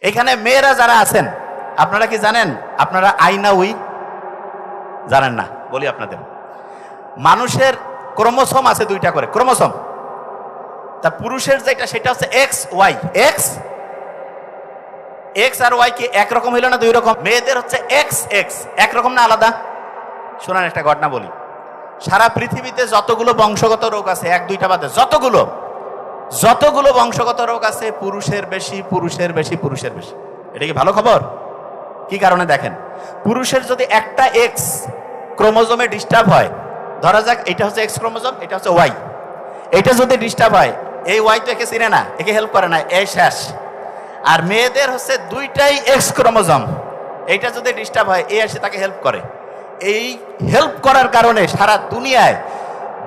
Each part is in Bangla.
এখানে মেয়েরা যারা আছেন, আপনারা কি জানেন আপনারা আইনা উই জানেন না? বলি আপনাদের, মানুষের ক্রোমোসোম আছে দুইটা করে ক্রোমোসোম। তা পুরুষের যেটা সেটা হচ্ছে এক্স ওয়াই। এক্স এক্স আর ওয়াই কি একরকম হইল না দুই রকম? মেয়েদের হচ্ছে এক্স এক্স, একরকম না আলাদা? শোনান একটা ঘটনা বলি। সারা পৃথিবীতে যতগুলো বংশগত রোগ আছে, এক দুইটা বাদে যতগুলো বংশগত রোগ আছে, পুরুষের বেশি পুরুষের বেশি পুরুষের বেশি। এটা কি ভালো খবর? কি কারণে দেখেন, পুরুষের যদি একটা এক্স ক্রোমোজোমে ডিস্টার্ব হয়, ধরা যাক এটা হচ্ছে এক্স ক্রোমোজোম, এটা হচ্ছে ওয়াই, এটা যদি ডিস্টার্ব হয়, এই ওয়াই তো একে চিনে না, একে হেল্প করে না, এই শেষ। আর মেয়েদের হচ্ছে দুইটাই এক্স ক্রোমোজোম, এইটা যদি ডিস্টার্ব হয়, এ এসে তাকে হেল্প করে। এই হেল্প করার কারণে সারা দুনিয়ায়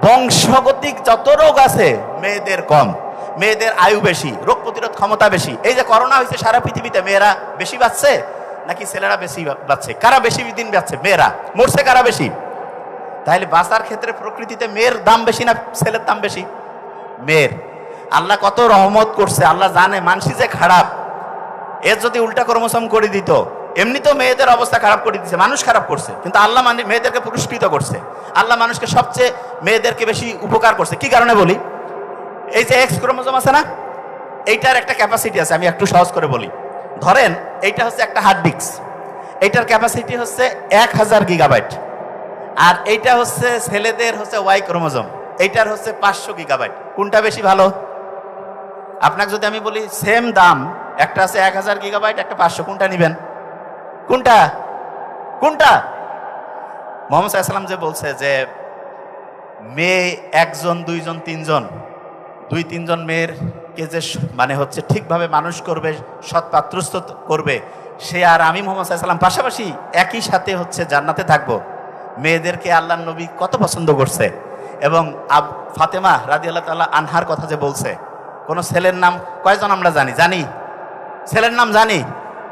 বংশগতিক যত রোগ আছে মেয়েদের কম, মেয়েদের আয়ু বেশি, রোগ প্রতিরোধ ক্ষমতা বেশি। এই যে করোনা হয়েছে সারা পৃথিবীতে, মেয়েরা বেশি বাঁচছে নাকি ছেলেরা বেশি বাঁচছে? কারা বেশি দিন বাঁচছে? মেয়েরা। মরছে কারা বেশি? তাহলে বাঁচার ক্ষেত্রে প্রকৃতিতে মেয়ের দাম বেশি না ছেলের দাম বেশি? মেয়ের। আল্লাহ কত রহমত করছে, আল্লাহ জানে মানসি যে খারাপ, এর যদি উল্টা ক্রোমোসোম করে দিত, এমনি তো মেয়েদের অবস্থা খারাপ করে দিচ্ছে, মানুষ খারাপ করছে, কিন্তু আল্লাহ মেয়েদেরকে পুরস্কৃত করছে। আল্লাহ মানুষকে সবচেয়ে মেয়েদেরকে বেশি উপকার করছে। কি কারণে বলি? এই যে এক্স ক্রোমোসোম আছে না, এইটার একটা ক্যাপাসিটি আছে, আমি একটু সহজ করে বলি। ধরেন এইটা হচ্ছে একটা হার্ড ডিস্ক, এইটার ক্যাপাসিটি হচ্ছে 1000 গিগাবাইট। আর এইটা হচ্ছে ছেলেদের হচ্ছে ওয়াই ক্রোমোসোম, এইটার হচ্ছে 500 গিগাবাইট। কোনটা বেশি ভালো? আপনাকে যদি আমি বলি সেম দাম, একটা আছে 1000 গিগাবাইট, একটা 500, কোনটা নিবেন? কোনটা কোনটা? মোহাম্মদ সাল্লাল্লাহু আলাইহি ওয়াসাল্লাম যে বলছে যে মেয়ে একজন দুইজন তিনজন, দুই তিনজন মেয়েরকে যে মানে হচ্ছে ঠিকভাবে মানুষ করবে, সৎ পাত্রস্থ করবে, সে আর আমি মোহাম্মদ সাল্লাল্লাহু আলাইহি ওয়াসাল্লাম পাশাপাশি একই সাথে হচ্ছে জান্নাতে থাকবো। মেয়েদেরকে আল্লাহর নবী কত পছন্দ করছে। এবং ফাতেমা রাদিয়াল্লাহু তাআলা আনহার কথা যে বলছে, কোন ছেলের নাম কয়জন আমরা জানি? ছেলের নাম জানি?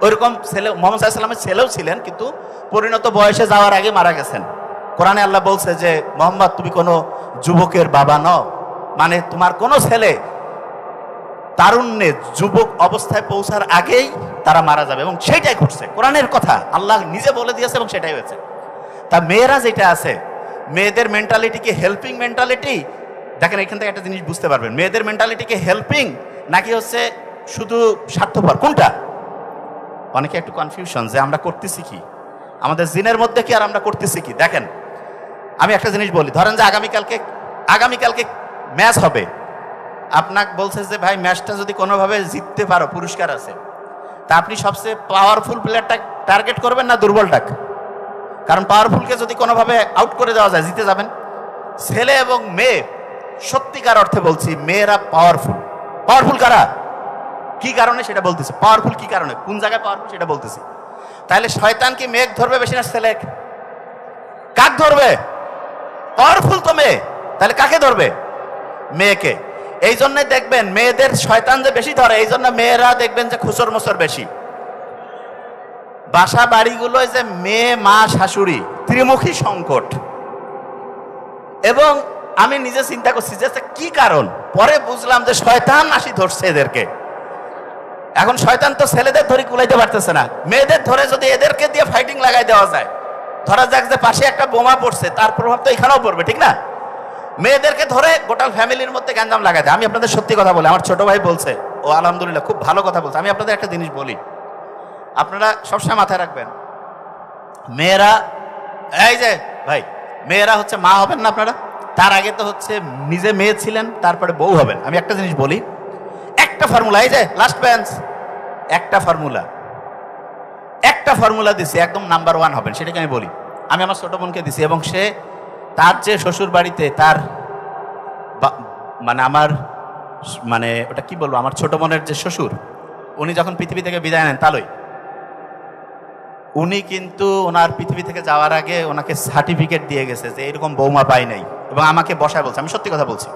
ওইরকম ছেলে মোহাম্মদ সাল্লাল্লাহু আলাইহি ওয়াসাল্লামের ছেলেও ছিলেন, কিন্তু পরিণত বয়সে যাওয়ার আগে মারা গেছেন। কোরআনে আল্লাহ বলছে যে মোহাম্মদ তুমি কোনো যুবকের বাবা নও, মানে তোমার কোনো ছেলে তারুণ্যে যুবক অবস্থায় পৌঁছার আগেই তারা মারা যাবে, এবং সেটাই ঘটছে। কোরআনের কথা আল্লাহ নিজে বলে দিয়েছে এবং সেটাই হয়েছে। তা মেয়েরা যেটা আছে, মেয়েদের মেন্টালিটি কি হেল্পিং মেন্টালিটি? দেখেন এখান থেকে একটা জিনিস বুঝতে পারবেন, মেয়েদের মেন্টালিটি কি হেল্পিং নাকি হচ্ছে শুধু স্বার্থপর? কোনটা? অনেকে একটু কনফিউশন যে আমরা করতেছি কি, আমাদের জিনের মধ্যে কি আর আমরা করতেছি কি। দেখেন আমি একটা জিনিস বলি, ধরেন যে আগামীকালকে ম্যাচ হবে, আপনাকে বলছে যে ভাই ম্যাচটা যদি কোনোভাবে জিততে পারো পুরস্কার আছে, তা আপনি সবচেয়ে পাওয়ারফুল প্লেয়ারটা টার্গেট করবেন না দুর্বলটাক? কারণ পাওয়ারফুলকে যদি কোনোভাবে আউট করে দেওয়া যায় জিতে যাবেন। ছেলে এবং মেয়ে, সত্যিকার অর্থে বলছি, মেয়েরা পাওয়ারফুল কারা? কি কারণে সেটা বলতেছে। পাওয়ারফুল কি কারণে, কোন জায়গায় পাওয়ারফুল সেটা বলতেছি। তাহলে শয়তান কি মেঘ ধরবে বেশি না ছেলে? কাক ধরবে? পাওয়ারফুল তো মেয়ে, তাহলে কাকে ধরবে? মেয়েকে। এই জন্য দেখবেন মেয়েদের শয়তান যে বেশি ধরে, এই জন্য মেয়েরা দেখবেন যে খুচর মোচর বেশি। বাসা বাড়িগুলোয় যে মেয়ে মা শাশুড়ি ত্রিমুখী সংকট। এবং আমি নিজে চিন্তা করছি যে কি কারণ, পরে বুঝলাম যে শয়তান আসি ধরছে এদেরকে। এখন শয়তান তো ছেলেদের ধরে কুলাইতে পারতেছে না, মেয়েদের ধরে যদি এদেরকে দিয়ে ফাইটিং লাগাই দেওয়া যায়, ধরা যাক যে পাশে একটা বোমা পড়ছে, তার প্রভাব তো এখানেও পড়বে, ঠিক না? মেয়েদেরকে ধরে গোটা ফ্যামিলির মধ্যে গ্যাঞ্জাম লাগাই দেয়। আমি আপনাদের সত্যি কথা বলি, আমার ছোট ভাই বলছে, ও আলহামদুলিল্লাহ খুব ভালো কথা বলছে। আমি আপনাদের একটা জিনিস বলি, আপনারা সবসময় মাথায় রাখবেন, মেয়েরা, এই যে ভাই, মেয়েরা হচ্ছে মা হবেন না আপনারা, তার আগে তো হচ্ছে নিজে মেয়ে ছিলেন, তারপরে বউ হবেন। আমি একটা জিনিস বলি, একটা ফর্মুলা, এই যে লাস্ট বেঞ্চ, একটা ফর্মুলা দিছি, একদম নাম্বার 1 হবেন, সেটাকে আমি বলি। আমি আমার ছোট বোনকে দিছি, এবং সে তার যে শ্বশুর বাড়িতে তার মানে ওটা কি বলবো, আমার ছোট বোনের যে শ্বশুর, উনি যখন পৃথিবী থেকে বিদায় নেন তালই, উনি কিন্তু ওনার পৃথিবী থেকে যাওয়ার আগে ওনাকে সার্টিফিকেট দিয়ে গেছে যে এরকম বৌমা পাই নাই, এবং আমাকে বসায় বলছে, আমি সত্যি কথা বলছি।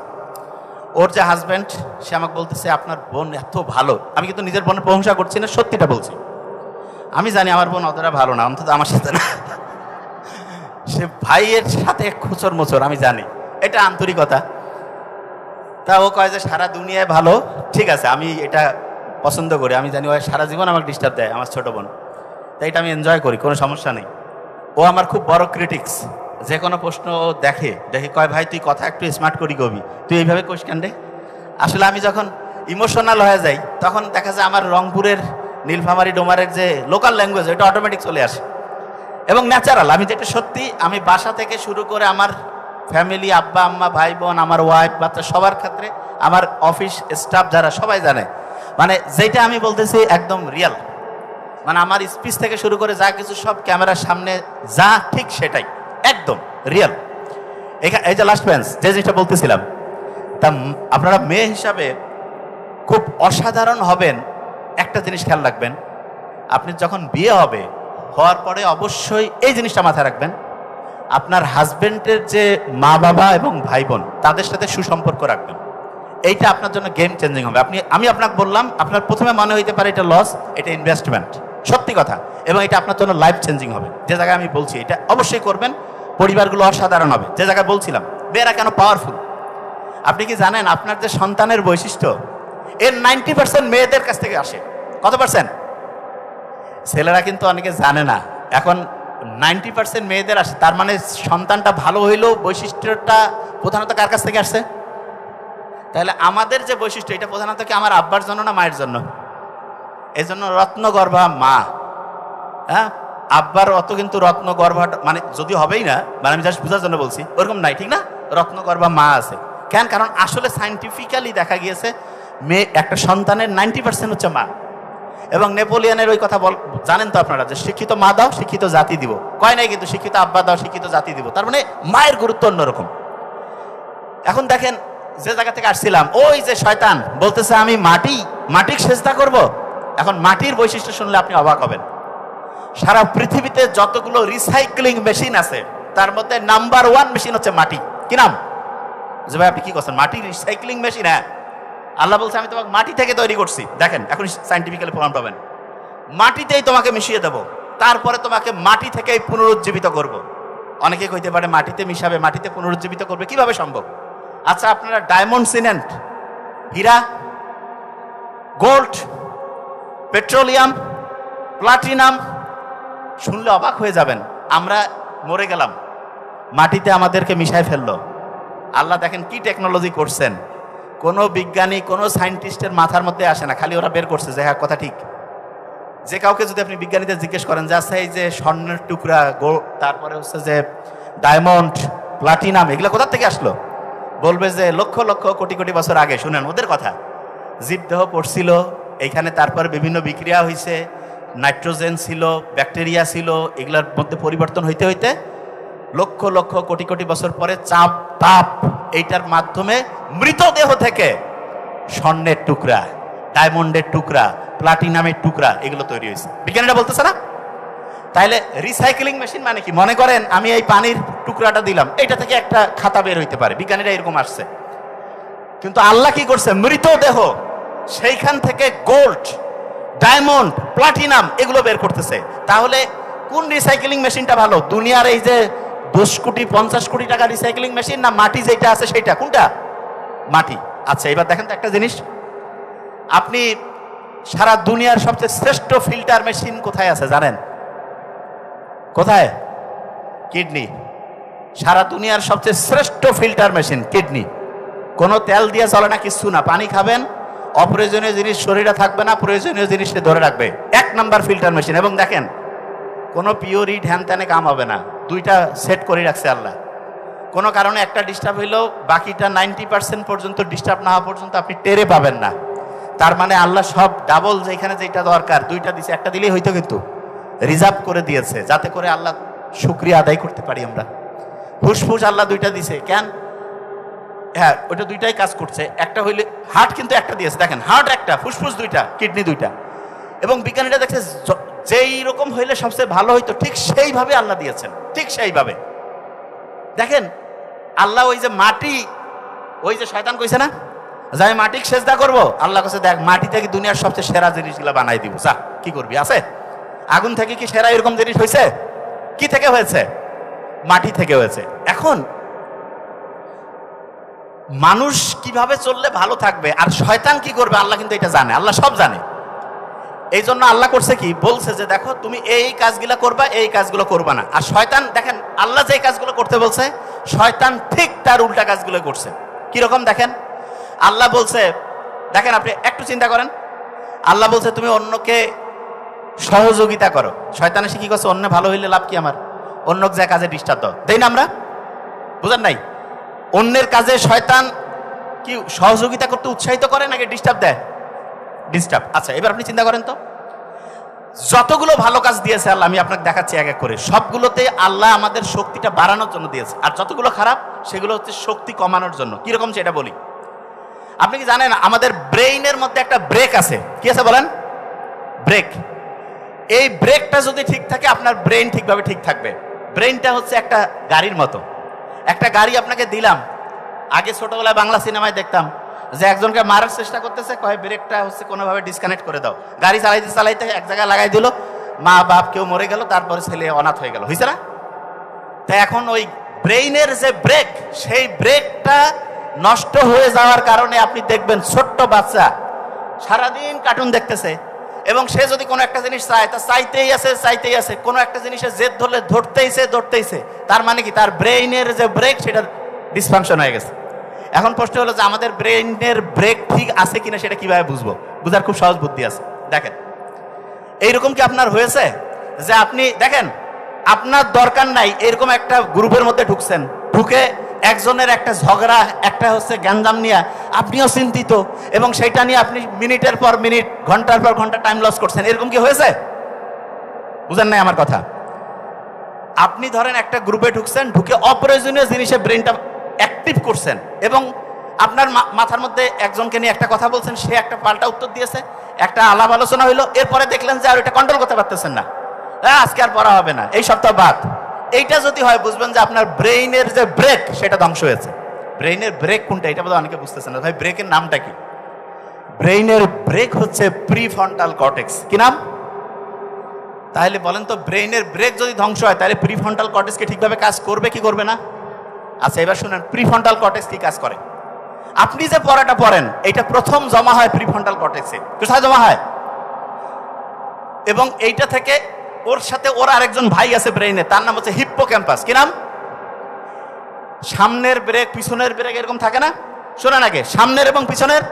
ওর যে হাজব্যান্ড, সে আমাকে বলতেছে আপনার বোন এত ভালো। আমি কিন্তু নিজের বোনের প্রশংসা করছি না, সত্যিটা বলছি। আমি জানি আমার বোন অতটা ভালো না, অন্তত আমার সাথে না, সে ভাইয়ের সাথে খুচর মোচর, আমি জানি, এটা আন্তরিকতা। তা ও কয় যে সারা দুনিয়ায় ভালো, ঠিক আছে, আমি এটা পছন্দ করি, আমি জানি ও সারা জীবন আমাকে ডিস্টার্ব দেয়, আমার ছোট বোন, তাই এটা আমি এনজয় করি, কোনো সমস্যা নেই। ও আমার খুব বড় ক্রিটিক্স, যে কোনো প্রশ্ন ও দেখে কয় ভাই তুই কথা একটু স্মার্ট করি কবি, তুই এইভাবে কোষ কেন রে। আসলে আমি যখন ইমোশনাল হয়ে যাই তখন দেখা যায় আমার রংপুরের নীলফামারী ডোমারের যে লোকাল ল্যাঙ্গুয়েজ ওটা অটোমেটিক চলে আসে এবং ন্যাচারাল। আমি যেটা সত্যি, আমি বাসা থেকে শুরু করে আমার ফ্যামিলি, আব্বা আম্মা ভাই বোন, আমার ওয়াইফ বাচ্চা সবার ক্ষেত্রে, আমার অফিস স্টাফ যারা সবাই জানে, মানে যেটা আমি বলতেছি একদম রিয়েল। মানে আমার স্পিচ থেকে শুরু করে যা কিছু সব ক্যামেরার সামনে যা ঠিক সেটাই একদম রিয়েল। এই যে লাস্ট বেঞ্চ যে জিনিসটা বলতেছিলাম, তা আপনারা মেয়ে হিসাবে খুব অসাধারণ হবেন। একটা জিনিস খেয়াল রাখবেন, আপনি যখন বিয়ে হওয়ার পরে অবশ্যই এই জিনিসটা মাথায় রাখবেন, আপনার হাজবেন্ডের যে মা বাবা এবং ভাই বোন তাদের সাথে সুসম্পর্ক রাখবেন। এইটা আপনার জন্য গেম চেঞ্জিং হবে। আমি আপনাকে বললাম, আপনার প্রথমে মনে হইতে পারে এটা লস, এটা ইনভেস্টমেন্ট, সত্যি কথা, এবং এটা আপনার জন্য লাইফ চেঞ্জিং হবে। যে জায়গায় আমি বলছি এটা অবশ্যই করবেন, পরিবারগুলো অসাধারণ হবে। যে জায়গায় বলছিলাম মেয়েরা কেন পাওয়ারফুল, আপনি কি জানেন আপনার যে সন্তানের বৈশিষ্ট্য এর 90% মেয়েদের কাছ থেকে আসে। কত পার্সেন্ট? ছেলেরা কিন্তু অনেকে জানে না, এখন 90% মেয়েদের আসে। তার মানে সন্তানটা ভালো হইলেও বৈশিষ্ট্যটা প্রধানত কার কাছ থেকে আসছে? তাহলে আমাদের যে বৈশিষ্ট্য এটা প্রধানত কি আমার আব্বার জন্য না মায়ের জন্য? এই জন্য রত্নগর্ভা মা। হ্যাঁ, আব্বার অত কিন্তু রত্নগর্ভা মানে যদি হবেই না, মানে আমি জাস্ট বোঝার জন্য বলছি, ওরকম নাই, ঠিক না? রত্নগর্ভা মা আছে কেন? কারণ আসলে সাইন্টিফিক্যালি দেখা গিয়েছে মেয়ে একটা সন্তানের 90% হচ্ছে মা। এবং নেপোলিয়নের ওই কথা জানেন তো আপনারা, যে শিক্ষিত মা দাও শিক্ষিত জাতি দিব, কয় নাই কিন্তু শিক্ষিত আব্বা দাও শিক্ষিত জাতি দিব। তার মানে মায়ের গুরুত্ব অন্যরকম। এখন দেখেন যে জায়গা থেকে আসছিলাম, ওই যে শয়তান বলতেছে আমি মাটির সেজদা করব। এখন মাটির বৈশিষ্ট্য শুনলে আপনি অবাক হবেন। সারা পৃথিবীতে যতগুলো রিসাইক্লিং মেশিন আছে তার মধ্যে নাম্বার 1 মেশিন হচ্ছে মাটি। কি নাম? যে ভাই আপনি কি করছেন? মাটি রিসাইক্লিং মেশিন? হ্যাঁ, আল্লাহ বলছে আমি তোমাকে মাটি থেকে তৈরি করছি। দেখেন এখন সাইন্টিফিক্যালি প্রমাণ পাবেন, মাটিতেই তোমাকে মিশিয়ে দেবো, তারপরে তোমাকে মাটি থেকেই পুনরুজ্জীবিত করব। অনেকে কইতে পারে মাটিতে মিশাবে, মাটিতে পুনরুজ্জীবিত করবে, কিভাবে সম্ভব? আচ্ছা, আপনারা ডায়মন্ড, সিমেন্ট, হীরা, গোল্ড, পেট্রোলিয়াম, প্লাটিনাম শুনলে অবাক হয়ে যাবেন। আমরা মরে গেলাম, মাটিতে আমাদেরকে মিশায় ফেললো। আল্লাহ দেখেন কি টেকনোলজি করছেন, কোনো বিজ্ঞানী কোনো সায়েন্টিস্টের মাথার মধ্যে আসে না, খালি ওরা বের করছে যে হ্যাঁ কথা ঠিক। যে কাউকে যদি আপনি বিজ্ঞানীদের জিজ্ঞেস করেন যে আচ্ছা এই যে স্বর্ণের টুকরা, তারপরে হচ্ছে যে ডায়মন্ড, প্লাটিনাম, এগুলো কোথা থেকে আসলো? বলবে যে লক্ষ লক্ষ কোটি কোটি বছর আগে। শুনেন ওদের কথা, জীবদেহ পড়ছিল এইখানে, তারপরে বিভিন্ন বিক্রিয়া হয়েছে, নাইট্রোজেন ছিল, ব্যাকটেরিয়া ছিল, এগুলোর মধ্যে পরিবর্তন হইতে হইতে লক্ষ লক্ষ কোটি কোটি বছর পরে চাপ তাপ এইটার মাধ্যমে মৃতদেহ থেকে স্বর্ণের টুকরা, ডায়মন্ডের টুকরা, প্লাটিনামের টুকরা এগুলো তৈরি হয়েছে। বিজ্ঞানীরা বলতেছে না? তাইলে রিসাইক্লিং মেশিন মানে কি? মনে করেন আমি এই পানির টুকরাটা দিলাম, এটা থেকে একটা খাতা বের হইতে পারে, বিজ্ঞানীরা এরকম আসছে। কিন্তু আল্লাহ কি করছে? মৃতদেহ সেইখান থেকে গোল্ড, ডায়মন্ড, প্লাটিনাম এগুলো বের করতেছে। তাহলে কোন রিসাইক্লিং মেশিনটা ভালো? দুনিয়ার এই যে 10 কোটি 50 কোটি টাকা রিসাইক্লিং মেশিন, না মাটি যেটা আছে সেটা? কোনটা? মাটি। আচ্ছা এবার দেখেন তো একটা জিনিস, আপনি সারা দুনিয়ার সবচেয়ে শ্রেষ্ঠ ফিল্টার মেশিন কোথায় আছে জানেন? কোথায়? কিডনি। সারা দুনিয়ার সবচেয়ে শ্রেষ্ঠ ফিল্টার মেশিন কিডনি। কোনো তেল দিয়ে চলে না, কিছু না। পানি খাবেন, অপ্রয়োজনীয় জিনিস শরীরে থাকবে না, প্রয়োজনীয় জিনিসকে ধরে রাখবে। 1 নাম্বার ফিল্টার মেশিন। এবং দেখেন কোনো পিওরিট হ্যান ত্যানে কাম হবে না, দুইটা সেট করে রাখছে আল্লাহ। কোনো কারণে একটা ডিস্টার্ব হইলেও বাকিটা 90% পর্যন্ত ডিস্টার্ব না হওয়া পর্যন্ত আপনি টেরে পাবেন না। তার মানে আল্লাহ সব ডাবল, যেখানে যেটা দরকার দুইটা দিছে, একটা দিলেই হইতো, কিন্তু রিজার্ভ করে দিয়েছে যাতে করে আল্লাহ শুকরিয়া আদায় করতে পারি আমরা। ফুসফুস আল্লাহ দুইটা দিছে কেন? হ্যাঁ, ওইটা দুইটাই কাজ করছে। একটা হইলে হার্ট কিন্তু একটা দিয়েছে, দেখেন হার্ট একটা, ফুসফুস দুইটা, কিডনি দুইটা। এবং বিজ্ঞানীরা দেখছে যেই রকম হইলে সবচেয়ে ভালো হইতো ঠিক সেইভাবে আল্লাহ দিয়েছেন, ঠিক সেইভাবে। দেখেন আল্লাহ ওই যে মাটি, ওই যে শয়তান কইছে না যে আমি মাটি সেজদা করবো, আল্লাহ কাছে দেখ মাটি থেকে দুনিয়ার সবচেয়ে সেরা জিনিসগুলো বানাই দিব, যা কি করবি? আছে? আগুন থেকে কি সেরা এরকম জিনিস হয়েছে? কি থেকে হয়েছে? মাটি থেকে হয়েছে। এখন মানুষ কিভাবে চললে ভালো থাকবে আর শয়তান কি করবে আল্লাহ কিন্তু এটা জানে, আল্লাহ সব জানে। এই জন্য আল্লাহ করছে কি, বলছে যে দেখো তুমি এই কাজগুলো করবা, এই কাজগুলো করবা না। আর শয়তান দেখেন, আল্লাহ যে কাজগুলো করতে বলছে শয়তান ঠিক তার উল্টা কাজগুলো করছে। কিরকম দেখেন, আল্লাহ বলছে, দেখেন আপনি একটু চিন্তা করেন, আল্লাহ বলছে তুমি অন্যকে সহযোগিতা করো। শয়তান এসে কি করছে, অন্য ভালো হইলে লাভ কি আমার, অন্য যে কাজে ডিস্টার্ব দাও, তাই না? আমরা বুঝেন নাই, অন্যের কাজে শয়তান কি সহযোগিতা করতে উৎসাহিত করে নাকি ডিস্টার্ব দেয়? ডিস্টার্ব। আচ্ছা, এবার আপনি চিন্তা করেন তো, যতগুলো ভালো কাজ দিয়েছে আল্লাহ, আমি আপনাকে দেখাচ্ছি এক এক করে, সবগুলোতে আল্লাহ আমাদের শক্তিটা বাড়ানোর জন্য দিয়েছে। আর যতগুলো খারাপ সেগুলো হচ্ছে শক্তি কমানোর জন্য। কিরকম সেটা বলি। আপনি কি জানেন আমাদের ব্রেইনের মধ্যে একটা ব্রেক আছে? কি আছে বলেন? ব্রেক। এই ব্রেকটা যদি ঠিক থাকে আপনার ব্রেইন ঠিকভাবে ঠিক থাকবে। ব্রেইনটা হচ্ছে একটা গাড়ির মতো। একটা গাড়ি আপনাকে দিলাম, আগে ছোটবেলায় বাংলা সিনেমায় দেখতাম যে একজনকে মারার চেষ্টা করতেছে, কয় ব্রেকটা হচ্ছে কোনোভাবে ডিসকানেক্ট করে দাও। গাড়ি চালাইতে চালাইতে এক জায়গায় লাগাই দিল, মা বাপ কেউ মরে গেল, তারপরে ছেলে অনাথ হয়ে গেল, হয়েছে না? তাই এখন ওই ব্রেইনের যে ব্রেক, সেই ব্রেকটা নষ্ট হয়ে যাওয়ার কারণে আপনি দেখবেন ছোট্ট বাচ্চা সারাদিন কার্টুন দেখতেছে, এবং সে যদি কোনো একটা জিনিস চায় তা চাইতেই আছে, কোনো একটা জিনিসের জেদ ধরলে ধরতেইছে। তার মানে কি, তার ব্রেইনের যে ব্রেক সেটা ডিসফাংশন হয়ে গেছে। এখন প্রশ্ন হলো যে আমাদের ব্রেইনের ব্রেক ঠিক আছে কিনা সেটা কিভাবে বুঝবো? বুঝার খুব সহজ বুদ্ধি আছে। দেখেন, এইরকম কি আপনার হয়েছে যে আপনি দেখেন আপনার দরকার নাই এরকম একটা গ্রুপের মধ্যে ঢুকছেন, ঢুকে একজনের একটা ঝগড়া, একটা হচ্ছে গ্যাঞ্জাম নিয়ে আপনিও চিন্তিত, এবং সেটা নিয়ে আপনি মিনিটের পর মিনিট, ঘন্টার পর ঘন্টা টাইম লস করছেন। এরকম কি হয়েছে? বুঝেন নাই আমার কথা? আপনি ধরেন একটা গ্রুপে ঢুকছেন, ঢুকে অপ্রয়োজনীয় জিনিসে ব্রেনটা অ্যাক্টিভ করছেন, এবং আপনার মাথার মধ্যে একজনকে নিয়ে একটা কথা বলছেন, সে একটা পাল্টা উত্তর দিয়েছে, একটা আলাপ আলোচনা হইলো, এরপরে দেখলেন যে আর ওইটা কন্ট্রোল করতে পারতেছেন না, আজকে আর পড়া হবে না, এই সপ্তাহ বাদ। এইটা যদি হয় বুঝবেন যে আপনার ব্রেইনের যে ব্রেক সেটা ধ্বংস হয়েছে। ব্রেইনের ব্রেক কোনটা এটা বোধহয় অনেকে বুঝতেছেন না। ভাই ব্রেকের নামটা কি? ব্রেইনের ব্রেক হচ্ছে প্রিফ্রন্টাল কর্টেক্স। কি নাম? তাহলে বলেন তো, ব্রেইনের ব্রেক যদি ধ্বংস হয় তাহলে প্রিফ্রন্টাল কর্টেক্স কি ঠিকভাবে কাজ করবে কি করবে না? আচ্ছা, এবার শুনেন প্রিফ্রন্টাল কর্টেক্স কি কাজ করে। আপনি যে পড়াটা পড়েন এটা প্রথম জমা হয় প্রিফ্রন্টাল কর্টেক্সে। কোথায় জমা হয়? এবং এইটা থেকে ওর সাথে ওর আরেকজন ভাই আছে ব্রেইনে, তার নাম হচ্ছে হিপ্পোক্যাম্পাস। কি নাম? সামনের ব্রেক পিছনের ব্রেক এরকম থাকে না? শোনেন আগে, সামনের এবং পিছনের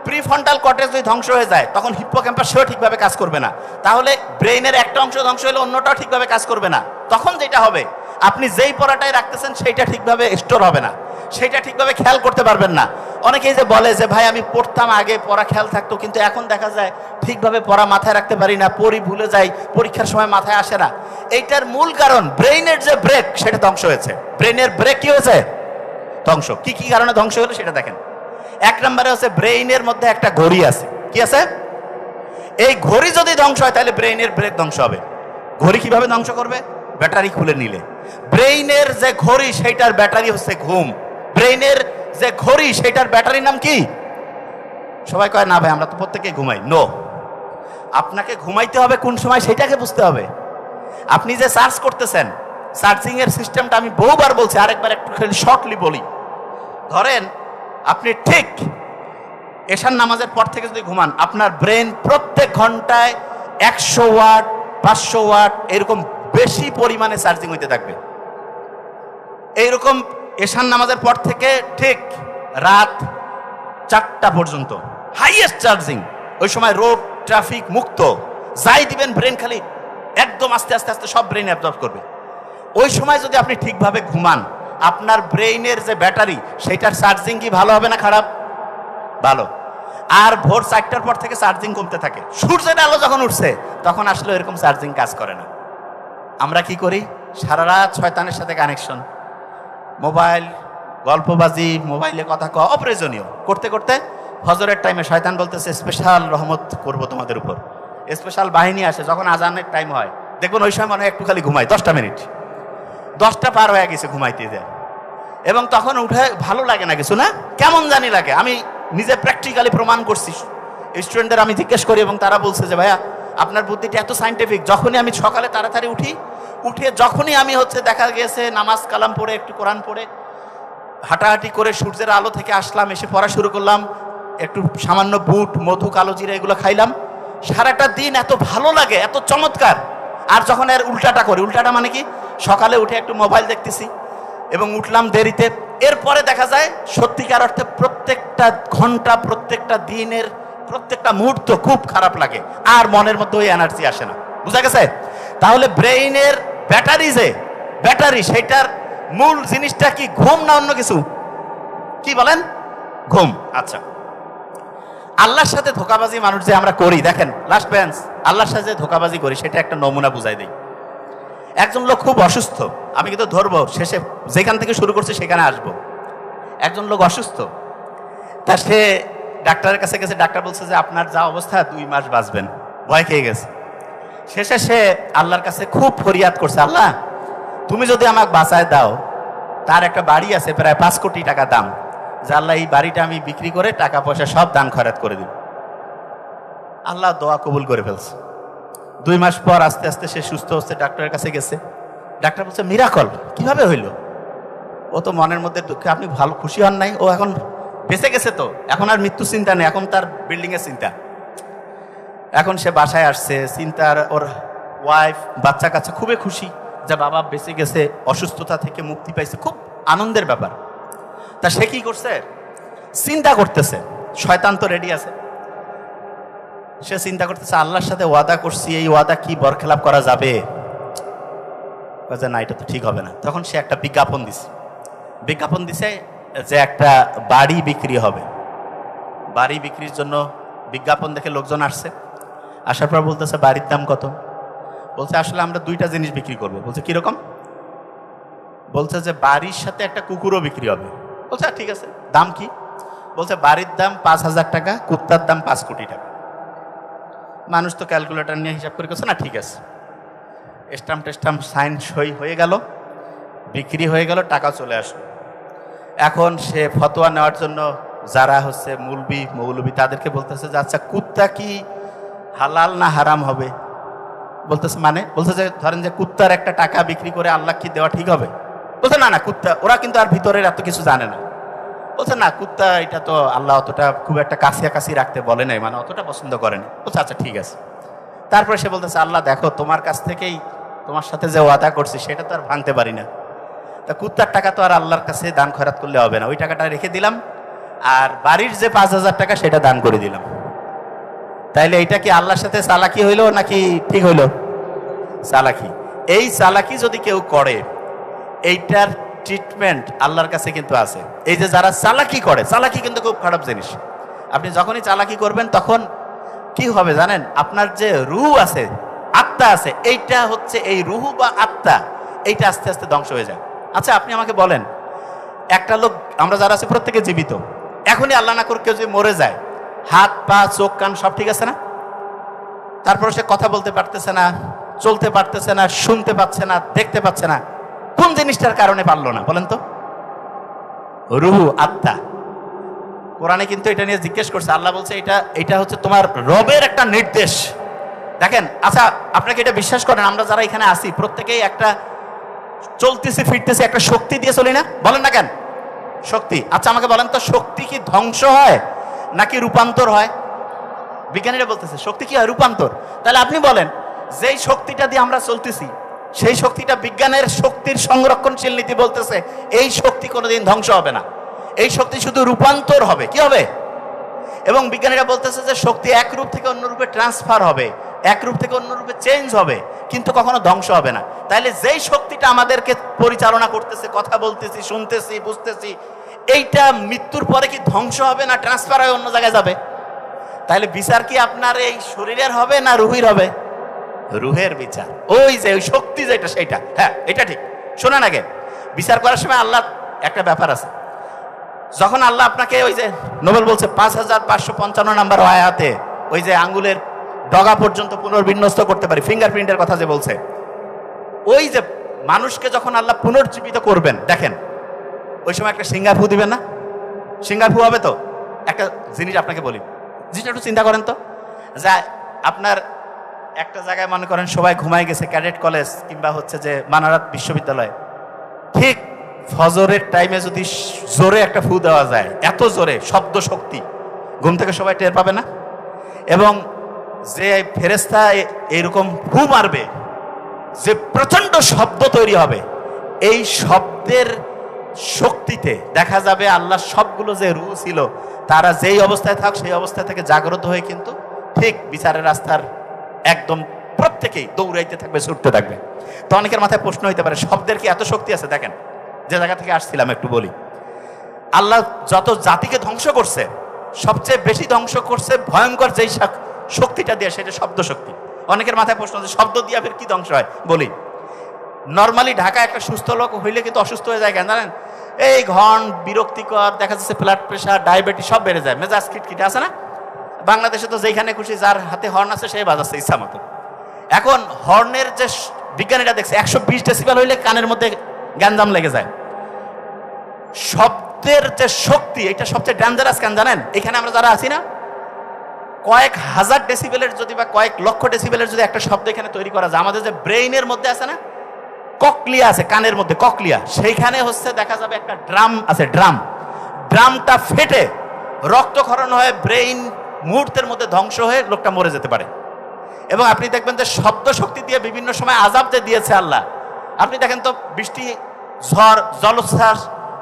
প্রিফ্রন্টাল কর্টেক্স যদি ধ্বংস হয়ে যায় তখন হিপ্পোক্যাম্পাস সেও ঠিকভাবে কাজ করবে না। তাহলে ব্রেইনের একটা অংশ ধ্বংস হলে অন্যটাও ঠিকভাবে কাজ করবে না। তখন যেটা হবে, আপনি যেই পড়াটাই রাখতেছেন সেইটা ঠিকভাবে স্টোর হবে না, সেইটা ঠিকভাবে খেয়াল করতে পারবেন না। অনেকেই যে বলে যে ভাই আমি পড়তাম, আগে পড়া খেয়াল থাকতো, কিন্তু এখন দেখা যায় ঠিকভাবে পড়া মাথায় রাখতে পারি না, পড়ি ভুলে যাই, পরীক্ষার সময় মাথায় আসে না। এইটার মূল কারণ ব্রেইনের যে ব্রেক সেটা ধ্বংস হয়েছে। ব্রেইনের ব্রেক কি হয়েছে? ধ্বংস। কি কি কারণে ধ্বংস হলো সেটা দেখেন। এক নম্বরে হচ্ছে ব্রেইনের মধ্যে একটা ঘড়ি আছে। কি আছে? এই ঘড়ি যদি ধ্বংস হয় তাহলে ব্রেইনের ব্রেক ধ্বংস হবে। ঘড়ি কিভাবে ধ্বংস করবে? ব্যাটারি খুলে নিলে। ব্রেইনের যে ঘড়ি সেইটার ব্যাটারি হচ্ছে ঘুম। ব্রেইনের যে ঘড়ি সেইটার ব্যাটারির নাম কি? সবাই কয় না ভাই আমরা তো প্রত্যেকেই ঘুমাই। নো, আপনাকে ঘুমাইতে হবে কোন সময় সেটাকে বুঝতে হবে। আপনি যে সার্চ করতেছেন, সার্চিং এর সিস্টেমটা আমি বহুবার বলছি, আরেকবার একটু শর্টলি বলি। ধরেন আপনি ঠিক এশার নামাজের পর থেকে যদি ঘুমান, আপনার ব্রেন প্রত্যেক ঘন্টায় 100 ওয়াট 500 ওয়াট এরকম বেশি পরিমাণে চার্জিং হইতে থাকবে। এইরকম এশার নামাজের পর থেকে ঠিক রাত 4টা পর্যন্ত হাইয়েস্ট চার্জিং। ওই সময় রোড ট্রাফিক মুক্ত, যাই দিবেন ব্রেন খালি একদম আস্তে আস্তে আস্তে সব ব্রেন অ্যাবজর্ব করবে। ওই সময় যদি আপনি ঠিকভাবে ঘুমান, আপনার ব্রেইনের যে ব্যাটারি সেটার চার্জিং কি ভালো হবে না খারাপ? ভালো। আর ভোর 4টার পর থেকে চার্জিং কমতে থাকে। সূর্যের আলো যখন উঠছে তখন আসলে এরকম চার্জিং কাজ করে না। আমরা কি করি? সারা রাত শয়তানের সাথে কানেকশন, মোবাইল, গল্পবাজি, মোবাইলে কথা কওয়া অপ্রয়োজনীয় করতে করতে ফজরের টাইমে শয়তান বলতেছে স্পেশাল রহমত করব তোমাদের উপর, স্পেশাল বাহিনী আসে। যখন আজানের টাইম হয় দেখুন ওই সময় মনে হয় একটু খালি ঘুমাই, 10টা মিনিট, 10টা পার হয়ে গেছে ঘুমাইতে যায়, এবং তখন উঠে ভালো লাগে না কিছু, না কেমন জানি লাগে। আমি নিজে প্র্যাকটিক্যালি প্রমাণ করছি। স্টুডেন্টদের আমি জিজ্ঞেস করি এবং তারা বলছে যে ভাইয়া আপনার বুদ্ধিটা এত সাইন্টিফিক। যখনই আমি সকালে তাড়াতাড়ি উঠে যখনই আমি হচ্ছে দেখা গেছে নামাজ কালাম পড়ে একটু কোরআন পড়ে হাঁটাহাঁটি করে সূর্যের আলো থেকে আসলাম, এসে পড়া শুরু করলাম, একটু সামান্য বুট, মধু, কালো জিরা এগুলো খাইলাম, সারাটা দিন এত ভালো লাগে, এত চমৎকার। আর যখন এর উল্টাটা করি, উল্টাটা মানে কি, সকালে উঠে একটু মোবাইল দেখতেছি এবং উঠলাম দেরিতে, এরপরে দেখা যায় সত্যিকার অর্থে প্রত্যেকটা ঘন্টা, প্রত্যেকটা দিনের প্রত্যেকটা মুহূর্ত খুব খারাপ লাগে, আর মনের মধ্যে ওই এনার্জি আসে না। বুঝা গেছে? তাহলে ব্রেইনের ব্যাটারি সেটার মূল জিনিসটা কি, ঘুম না অন্য কিছু? কি বলেন? ঘুম। আচ্ছা, আল্লাহর সাথে ধোঁকাবাজি মানুষ যে আমরা করি, দেখেন লাস্ট বেঞ্চ, আল্লাহর সাথে ধোঁকাবাজি করি সেটা একটা নমুনা বুঝাই দেই। একজন লোক খুব অসুস্থ, আমি কিন্তু ধরবো, শেষে যেখান থেকে শুরু করছে সেখানে আসবো। একজন লোক অসুস্থ, তা সে ডাক্তারের কাছে গেছে, ডাক্তার বলছে যে আপনার যা অবস্থা 2 মাস বাঁচবেন, ভয় খেয়ে গেছে। শেষে সে আল্লাহর কাছে খুব ফরিয়াদ করছে, আল্লাহ তুমি যদি আমাকে বাঁচায় দাও, তার একটা বাড়ি আছে প্রায় 5 কোটি টাকা দাম, যে আল্লাহ এই বাড়িটা আমি বিক্রি করে টাকা পয়সা সব দান খয়রাত করে দিব। আল্লাহ দোয়া কবুল করে ফেলছে। 2 মাস পর আস্তে আস্তে সে সুস্থ হচ্ছে, ডাক্তারের কাছে গেছে। ডাক্তার বলছে মিরাকল, কিভাবে হইল? ও তো মনের মধ্যে দুঃখে, আপনি ভালো খুশি হন নাই? ও এখন বেঁচে গেছে, তো এখন আর মৃত্যু চিন্তা নেই, এখন তার বিল্ডিং এর চিন্তা। এখন সে বাসায় আসছে, চিন্তার, ওর ওয়াইফ বাচ্চা কাচ্চা খুবই খুশি যে বাবা বেঁচে গেছে, অসুস্থতা থেকে মুক্তি পাইছে, খুব আনন্দের ব্যাপার। তা সে কি করছে, চিন্তা করতেছে, শয়তান তো রেডি আছে। সে চিন্তা করতেছে আল্লাহর সাথে ওয়াদা করছি, এই ওয়াদা কি বরখেলাপ করা যাবে? না, এটা তো ঠিক হবে না। তখন সে একটা বিজ্ঞাপন দিছে যে একটা বাড়ি বিক্রি হবে। বাড়ি বিক্রির জন্য বিজ্ঞাপন দেখে লোকজন আসছে, আসার পর বলতেছে বাড়ির দাম কত? বলছে আসলে আমরা 2টা জিনিস বিক্রি করব। বলছে কিরকম? বলছে যে বাড়ির সাথে একটা কুকুরও বিক্রি হবে। বলছে ঠিক আছে, দাম কি? বলছে বাড়ির দাম 5,000 টাকা, কুত্তার দাম 5 কোটি টাকা। মানুষ তো ক্যালকুলেটর নিয়ে হিসাব করে গেছে, না ঠিক আছে, স্টাম্প সাইন সই হয়ে গেল, বিক্রি হয়ে গেল, টাকা চলে আসলো। এখন সে ফতোয়া নেওয়ার জন্য যারা হচ্ছে মৌলবি তাদেরকে বলতেছে যে আচ্ছা কুত্তা কি হালাল না হারাম হবে? বলতেছে মানে? বলছে যে ধরেন যে কুত্তার একটা টাকা বিক্রি করে আল্লাহ কি দেওয়া ঠিক হবে? বলছে না না, কুত্তা, ওরা কিন্তু আর ভিতরের এত কিছু জানে না। বলছে না, কুত্তা এটা তো আল্লাহ অতটা খুব একটা কাছাকাছি রাখতে বলে নাই, মানে অতটা পছন্দ করেন। বলছে আচ্ছা ঠিক আছে। তারপরে সে বলতেছে আল্লাহ দেখো, তোমার কাছ থেকেই তোমার সাথে যে ওয়াদা করছি সেটা তো আর ভাঙতে পারি না, তা কুত্তার টাকা তো আর আল্লাহর কাছে দান খয়রাত করলে হবে না, ওই টাকাটা রেখে দিলাম, আর বাড়ির যে 5,000 টাকা সেটা দান করে দিলাম। তাইলে এইটা কি আল্লাহর সাথে চালাকি হইলো নাকি ঠিক হইলো? চালাকি। এই চালাকি যদি কেউ করে, এইটার ট্রিটমেন্ট আল্লাহর কাছে কিন্তু আছে। এই যে যারা চালাকি করে, চালাকি কিন্তু খুব খারাপ জিনিস। আপনি যখনই চালাকি করবেন তখন কি হবে জানেন? আপনার যে রুহ আছে, আত্মা আছে, এইটা হচ্ছে এই রুহ বা আত্মা, এইটা আস্তে আস্তে ধ্বংস হয়ে যায়। আচ্ছা আপনি আমাকে বলেন, একটা লোক, আমরা যারা আছে প্রত্যেকে জীবিত, এখনই আল্লাহ না করে কেউ যদি মরে যায়, হাত পা চোখ কান সব ঠিক আছে না? তারপরে সে কথা বলতে পারতেছে না, চলতে পারতেছে না, শুনতে পাচ্ছে না, দেখতে পাচ্ছে না, কোন জিনিসটার কারণে পারলো না বলেন তো? রুহু, আত্মা। কোরআনে কিন্তু এটা নিয়ে জিজ্ঞেস করছে, আল্লাহ বলছে এটা হচ্ছে তোমার রবের একটা নির্দেশ। দেখেন, আচ্ছা আপনাকে এটা বিশ্বাস করেন, আমরা যারা এখানে আসি প্রত্যেকেই একটা চলতেছি ফিরতেছি একটা শক্তি দিয়ে চলি না? বলেন না কেন? শক্তি। আচ্ছা আমাকে বলেন তো, শক্তি কি ধ্বংস হয় নাকি রূপান্তর হয়? বিজ্ঞানীরা বলতেছে শক্তি কি হয়? রূপান্তর। তাহলে আপনি বলেন, যেই শক্তিটা দিয়ে আমরা চলতেছি, সেই শক্তিটা, বিজ্ঞানের শক্তির সংরক্ষণশীল নীতি বলতেছে এই শক্তি কোনোদিন ধ্বংস হবে না, এই শক্তি শুধু রূপান্তর হবে। কি হবে? এবং বিজ্ঞানীরা বলতেছে যে শক্তি এক রূপ থেকে অন্য রূপে ট্রান্সফার হবে, এক রূপ থেকে অন্য রূপে চেঞ্জ হবে, কিন্তু কখনো ধ্বংস হবে না। তাইলে যেই শক্তিটা আমাদেরকে পরিচালনা করতেছে, কথা বলতেছি, শুনতেছি, বুঝতেছি, এইটা মৃত্যুর পরে কি ধ্বংস হবে না ট্রান্সফার হয়ে অন্য জায়গায় যাবে? তাহলে বিচার কি আপনার এই শরীরের হবে না রুহের হবে? রুহের বিচার। ওই যে ওই শক্তি যেটা, সেইটা, হ্যাঁ এটা ঠিক। শোনেন, আগে বিচার করার সময় আল্লাহ একটা ব্যাপার আছে। যখন আল্লাহ আপনাকে, ওই যে নোবেল বলছে 5,555 নাম্বার আয়াতে, ওই যে আঙ্গুলের ডগা পর্যন্ত পুনর্বিন্যস্ত করতে পারি, ফিঙ্গারপ্রিন্টের কথা যে বলছে, ওই যে মানুষকে যখন আল্লাহ পুনর্জীবিত করবেন, দেখেন ওই সময় একটা সিঙ্গার ফু দিবেন না? সিঙ্গার ফু হবে তো? একটা জিনিস আপনাকে বলি, জিনিসটা একটু চিন্তা করেন তো, যা আপনার একটা জায়গায় মনে করেন সবাই ঘুমায় গেছে, ক্যাডেট কলেজ কিংবা হচ্ছে যে মানারাত বিশ্ববিদ্যালয়, ঠিক ফজরের টাইমে যদি জোরে একটা ফু দেওয়া যায়, এত জোরে শব্দ শক্তি, ঘুম থেকে সবাই টের পাবে না? এবং যে ফেরেশতা এইরকম ফু মারবে, যে প্রচন্ড শব্দ তৈরি হবে, এই শব্দের শক্তিতে দেখা যাবে আল্লাহ সবগুলো যে রূহ ছিল তারা যেই অবস্থায় থাক সেই অবস্থা থেকে জাগ্রত হয়ে কিন্তু ঠিক বিচারের রাস্তার একদম প্রত্যেকেই দৌড়াইতে থাকবে, ছুটতে থাকবে। তো অনেকের মাথায় প্রশ্ন হইতে পারে, শব্দের কি এত শক্তি আছে? দেখেন, যে জায়গা থেকে আসছিলাম একটু বলি। আল্লাহ যত জাতিকে ধ্বংস করছে, সবচেয়ে বেশি ধ্বংস করছে ভয়ঙ্কর যেই শক্তিটা দিয়ে, সেটা শব্দ শক্তি। অনেকের মাথায় প্রশ্ন আছে, শব্দ দিয়ে ফের কি ধ্বংস হয়? বলি, নর্মালি ঢাকা একটা সুস্থ লোক হইলে কিন্তু অসুস্থ হয়ে যায় কেন জানেন? এই ঘন বিরক্তিকর, দেখা যাচ্ছে ব্লাড প্রেশার, ডায়াবেটিস সব বেড়ে যায়, মেজাজ খিটখিটে আছে না? বাংলাদেশে তো যেখানে খুশি যার হাতে হর্ন আছে সেই বাজাচ্ছে ইচ্ছা মতো। এখন হর্নের যে বিজ্ঞানীরা দেখছে 120 ডেসিবেল হইলে কানের মধ্যে গ্যাঞ্জাম লেগে যায়। শব্দের যে শক্তি, এটা সবচেয়ে ডেঞ্জারাস কেন জানেন? এখানে আমরা যারা আছি না, কয়েক হাজার ডেসিবেলের যদি বা কয়েক লক্ষ ডেসিবেলের যদি একটা শব্দ এখানে তৈরি করা যায়, আমাদের যে ব্রেইনের মধ্যে আছে না, ককলিয়া আছে কানের মধ্যে, ককলিয়া, সেইখানে হচ্ছে দেখা যাবে একটা ড্রাম আছে, ড্রামটা ফেটে রক্তক্ষরণ হয়ে ব্রেইন মুহূর্তের মধ্যে ধ্বংস হয়ে লোকটা মরে যেতে পারে। এবং আপনি দেখবেন যে শব্দ শক্তি দিয়ে বিভিন্ন সময় আযাব যে দিয়েছে আল্লাহ, আপনি দেখেন তো বৃষ্টি, ঝড়, জলোচ্ছ্বাস,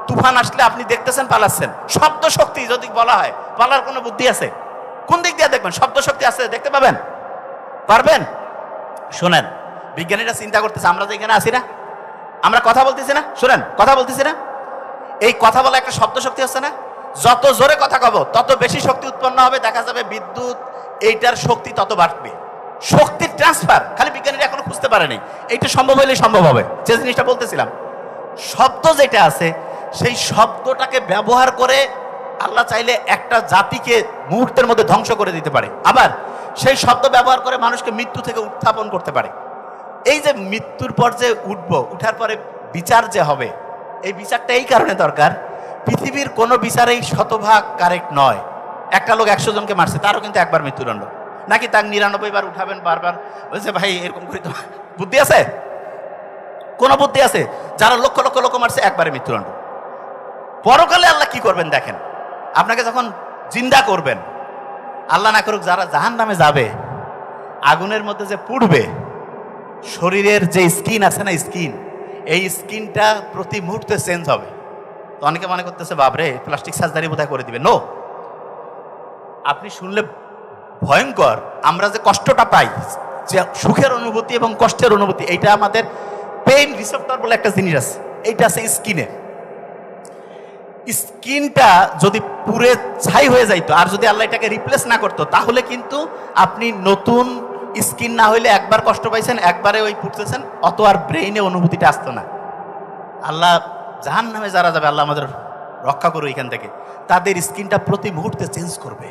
তুফান আসলে আপনি দেখতেছেন পালাচ্ছেন। শব্দ শক্তি যদি বলা হয়, পালার কোনো বুদ্ধি আছে? কোন দিক দিয়ে দেখবেন? শব্দ শক্তি আছে, দেখতে পাবেন? পারবেন? শোনেন, বিজ্ঞানীরা চিন্তা করতেছে, আমরা যে এখানে আছি না, আমরা কথা বলতেছি না, শোনেন, কথা বলতেছি না, এই কথা বলা একটা শব্দ শক্তি হচ্ছে না? যত জোরে কথা কব তত বেশি শক্তি উৎপন্ন হবে, দেখা যাবে বিদ্যুৎ, এইটার শক্তি তত বাড়বে। শক্তির ট্রান্সফার খালি বিজ্ঞানীরা এখনো বুঝতে পারেনি, এইটা সম্ভব হলে সম্ভব হবে। যে জিনিসটা বলতেছিলাম, শব্দ যেটা আছে, সেই শব্দটাকে ব্যবহার করে আল্লাহ চাইলে একটা জাতিকে মুহূর্তের মধ্যে ধ্বংস করে দিতে পারে, আবার সেই শব্দ ব্যবহার করে মানুষকে মৃত্যু থেকে উত্থাপন করতে পারে। এই যে মৃত্যুর পর যে উঠার পরে বিচার যে হবে, এই বিচারটা এই কারণে দরকার, পৃথিবীর কোনো বিচারেই শতভাগ কারেক্ট নয়। একটা লোক 100 জনকে মারছে, তারও কিন্তু একবার মৃত্যুদণ্ড, নাকি তার 99 বার উঠাবেন বারবার? বলছে ভাই এরকম করে তো বুদ্ধি আছে? কোন বুদ্ধি আছে? যারা লক্ষ লক্ষ লোক মারছে একবারে মৃত্যুদণ্ড। পরকালে আল্লাহ কি করবেন দেখেন, আপনাকে যখন জিন্দা করবেন, আল্লাহ না করুক যারা জাহান্নামে যাবে, আগুনের মধ্যে যে পুড়বে, শরীরের যে স্কিন আছে না, স্কিন, এই স্কিনটা প্রতি মুহূর্তে চেঞ্জ হবে। তো অনেকে মনে করতেছে বাবরে প্লাস্টিক সার্জারি বোধহয় করে দিবে। নো, আপনি শুনলে ভয়ঙ্কর। আমরা যে কষ্টটা পাই, যে সুখের অনুভূতি এবং কষ্টের অনুভূতি, এইটা আমাদের পেইন রিসেপ্টর বলে একটা জিনিস আছে, এইটা আছে স্কিনে। স্কিনটা যদি পুরে ছাই হয়ে যাইতো, আর যদি আল্লাহ এটাকে রিপ্লেস না করতো, তাহলে কিন্তু আপনি নতুন স্কিন না হইলে একবার কষ্ট পাইছেন, একবারে ওই পুড়তেছেন, অত আর ব্রেইনে অনুভূতিটা আসতো না। আল্লাহ জাহান্নামে যারা যাবে, আল্লাহ আমাদের রক্ষা করো এখান থেকে, তাদের স্কিনটা প্রতি মুহূর্তে চেঞ্জ করবে,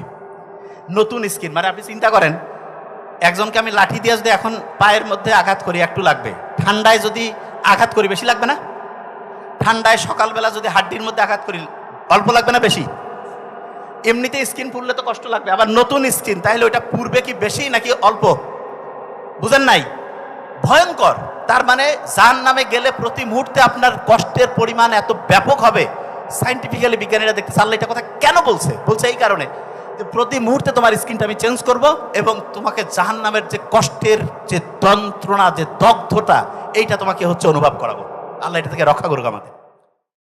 নতুন স্কিন। মানে আপনি চিন্তা করেন, একজনকে আমি লাঠি দিয়ে যদি এখন পায়ের মধ্যে আঘাত করি, একটু লাগবে। ঠান্ডায় যদি আঘাত করি, বেশি লাগবে না? ঠান্ডায় সকালবেলা যদি হাড্ডির মধ্যে আঘাত করি, অল্প লাগবে না বেশি? এমনিতে স্কিন পুড়লে তো কষ্ট লাগবে, আবার নতুন স্কিন, তাহলে ওইটা পুড়বে কি বেশি নাকি অল্প? বুঝেন নাই? ভয়ঙ্কর। তার মানে জাহান্নামে গেলে প্রতি মুহূর্তে আপনার কষ্টের পরিমাণ এত ব্যাপক হবে। সাইন্টিফিক্যালি বিজ্ঞানীরা দেখতে, আল্লাহ এটা কথা কেন বলছে? বলছে এই কারণে যে প্রতি মুহূর্তে তোমার স্কিনটা আমি চেঞ্জ করব, এবং তোমাকে জাহান্নামের যে কষ্টের যে যন্ত্রণা, যে দগ্ধতা, এইটা তোমাকে হচ্ছে অনুভব করাবো। আল্লাহ এটা থেকে রক্ষা করুক আমাদের।